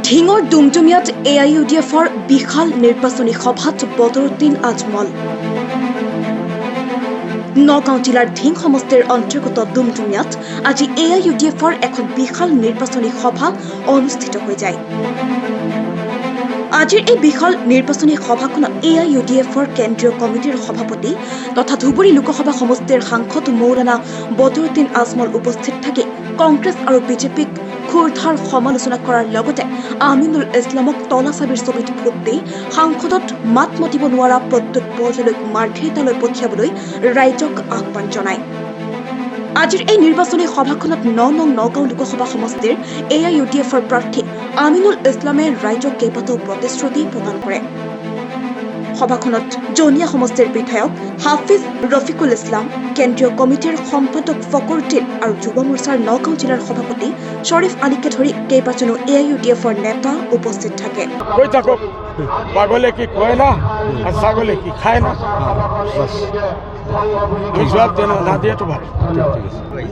ঢিঙৰ ডুমডুমিয়াত AIUDFৰ বিশাল নিৰ্বাচনী সভাত বদৰুদ্দিন আজমল। নগাঁও জিলাৰ ঢিং সমষ্টিৰ অন্তৰ্গত ডুমডুমিয়াত আজি AIUDFৰ এখন বিশাল নিৰ্বাচনী সভা অনুষ্ঠিত হৈ যায়। আজিৰ এই বিশাল নিৰ্বাচনী সভাখনত AIUDFৰ কেন্দ্ৰীয় কমিটিৰ সভাপতি তথা ধুবুৰী লোকসভা সমষ্টিৰ সাংসদ মৌলানা বদৰুদ্দিন আজমল উপস্থিত থাকি কংগ্ৰেছ আৰু বিজেপিক খুৰধাৰ সমালোচনা কৰাৰ লগতে আমিনুল ইছলামক তলাচাবিৰ ছবিত ভোট দি সাংসদত মাত মাতিব নোৱাৰা প্ৰদ্যুৎ বৰদলৈক মাৰ্ঘেৰিটালৈ পঠিয়াবলৈ ৰাইজক আহ্বান জনায়। আজিৰ এই নিৰ্বাচনী সভাখনত নগাঁও লোকসভা সমষ্টিৰ AIUDFৰ প্ৰাৰ্থী আমিনুল ইছলামে ৰাইজক কেইবাটাও প্ৰতিশ্ৰুতি প্ৰদান কৰে। সভাখনত জনিয়া সমষ্টিৰ বিধায়ক হাফিজ ৰফিকুল ইছলাম, কেন্দ্ৰীয় কমিটিৰ সম্পাদক ফকৰুদ্দিন আৰু যুৱ মৰ্চাৰ নগাঁও জিলাৰ সভাপতি শ্বৰীফ আলীকে ধৰি কেইবাজনো AIUDFৰ নেতা উপস্থিত থাকে। পাগলে কি কয় না আর ছাগলে কি খায় না, জবাব না দিয়াটো ভাল।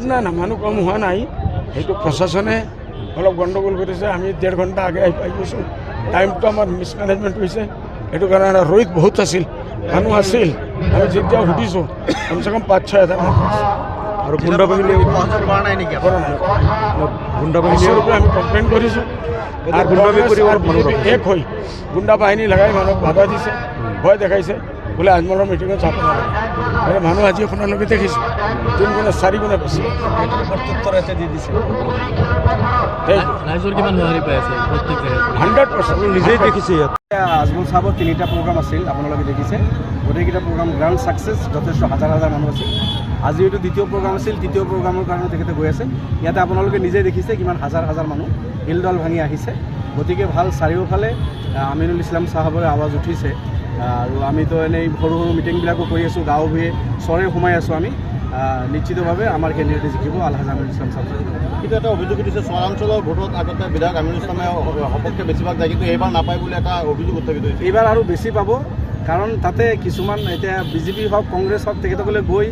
না না মানুহ কম হোৱা নাই, সেইটো প্ৰশাসনে অলপ গণ্ডগোল কৰিছে। আমি 1.5 ঘণ্টা আগে আহি পাই গৈছোঁ। টাইমটো আমাৰ মিছমেনেজমেণ্ট হৈছে, সেইটো কাৰণে ৰ'দ বহুত আছিল, মানুহ আছিল। আমি যেতিয়া সুধিছোঁ কমচে কম 5-6 হাজাৰ মানুহ আৰু গুণ্ডা বাহিনী আমি কমপ্লেইন কৰিছোঁ। এক হৈ গুণ্ডা বাহিনী লগাই মানুহক বাধা দিছে, ভয় দেখাইছে বোলে আজমলৰ মিটিঙত যাব নালাগে। মানুহ আজি আপোনালোকে দেখিছোঁ 3 গুণে 4 গুণে বেছি প্ৰত্যুত্তৰ এটা দি দিছে। 100% নিজেই দেখিছে। ইয়াত আজমল চাহাবৰ 3টা প্ৰগ্ৰাম আছিল, আপোনালোকে দেখিছে। গোটেইকেইটা প্ৰগ্ৰাম গ্ৰাণ্ড ছাকচেছ, যথেষ্ট হাজাৰ মানুহ আছিল। আজি এইটো 2য় প্ৰগ্ৰাম আছিল, 3য় প্ৰগ্ৰামৰ কাৰণে তেখেতে গৈ আছে। ইয়াতে আপোনালোকে নিজে দেখিছে কিমান হাজাৰ মানুহ হিলদল ভাঙি আহিছে। গতিকে ভাল, চাৰিওফালে আমিনুল ইছলাম চাহাবৰে আৱাজ উঠিছে। আৰু আমিতো এনেই সৰু মিটিংবিলাকো কৰি আছোঁ, গাঁও ভূঞে চৰে সোমাই আছোঁ। আমি নিশ্চিতভাৱে আমাৰ কেন্দ্ৰীয়তে জিকিব আলহাজ আমিনুল ইছলাম চাহাব। কিন্তু এটা অভিযোগ উঠিছে, চৰাঞ্চলৰ ভোটত আগতে বিধায়ক আমিনুল ইছলামে সপক্ষে বেছিভাগ যায়, কিন্তু এইবাৰ নাপায় বুলি এটা অভিযোগ উত্থাপিত হৈছে। এইবাৰ আৰু বেছি পাব, কাৰণ তাতে কিছুমান এতিয়া বিজেপি হওক কংগ্ৰেছ হওক তেখেতসকলে গৈ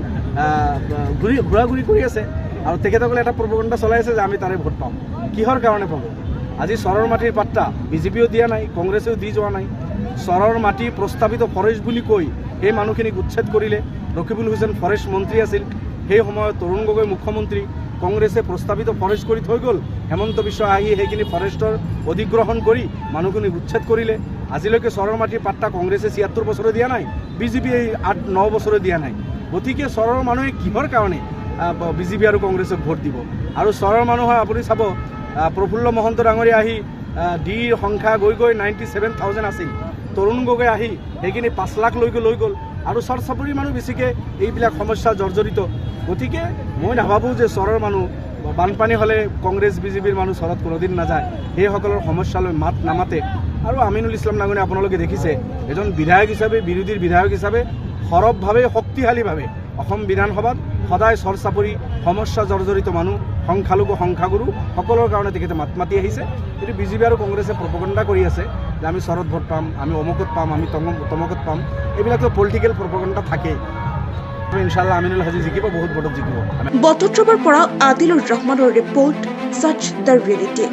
ঘূৰা-ঘূৰি কৰি আছে আৰু তেখেতসকলে এটা প্ৰপগণ্ডা চলাই আছে যে আমি তাৰে ভোট পাম। কিহৰ কাৰণে পাব? আজি চৰৰ মাটিৰ পাত্তা বিজেপিও দিয়া নাই, কংগ্ৰেছেও দি যোৱা নাই। চৰৰ মাটি প্ৰস্তাৱিত ফৰেষ্ট বুলি কৈ সেই মানুহখিনিক উচ্ছেদ কৰিলে। ৰকিবুল হুছেইন ফৰেষ্ট মন্ত্ৰী আছিল, সেই সময়ত তৰুণ গগৈ মুখ্যমন্ত্ৰী। কংগ্ৰেছে প্ৰস্তাৱিত ফৰেষ্ট কৰি থৈ গ'ল, হেমন্ত বিশ্ব আহি সেইখিনি ফৰেষ্টৰ অধিগ্ৰহণ কৰি মানুহখিনিক উচ্ছেদ কৰিলে। আজিলৈকে চৰৰ মাটিৰ পাত্তা কংগ্ৰেছে 76 বছৰে দিয়া নাই, বিজেপিয়ে 8-9 বছৰে দিয়া নাই। গতিকে চৰৰ মানুহে কিহৰ কাৰণে বিজেপি আৰু কংগ্ৰেছক ভোট দিব? আৰু চৰৰ মানুহে আপুনি চাব, প্ৰফুল্ল মহন্ত ডাঙৰীয়া আহি ডিৰ সংখ্যা গৈ 97,000 আছিল। তৰুণ গগৈ আহি সেইখিনি 5 লাখ লৈ গ'ল। আৰু চৰ চাপৰি মানুহ বেছিকৈ এইবিলাক সমস্যা জৰ্জৰিত। গতিকে মই নাভাবোঁ যে চৰৰ মানুহ, বানপানী হ'লে কংগ্ৰেছ বিজেপিৰ মানুহ চৰত কোনোদিন নাযায়, সেইসকলৰ সমস্যালৈ মাত নামাতে। আৰু আমিনুল ইছলাম ডাঙৰীয়া আপোনালোকে দেখিছে, এজন বিধায়ক হিচাপে, বিৰোধীৰ বিধায়ক হিচাপে সৰবভাৱে, শক্তিশালীভাৱে অসম বিধানসভাত সদায় চৰ চাপৰি সমস্যা জৰ্জৰিত মানুহ, সংখ্যালঘু সংখ্যাগুৰু সকলৰ কাৰণে তেখেতে মাত মাতি আহিছে। কিন্তু বিজেপি আৰু কংগ্ৰেছে প্ৰপগণ্ডা কৰি আছে যে আমি চৰত ভোট পাম, আমি অমুকত পাম, আমি তমকত পাম। এইবিলাকতো পলিটিকেল প্ৰপগণ্ডা থাকেই। ইনশাআল্লাহ আমিনুল হাজি জিকিব, বহুত ভোটত জিকিব। বটদ্ৰৱৰ পৰা আদিলুৰ ৰহমানৰ ৰিপৰ্ট, সচ দ্য ৰিয়েলিটি।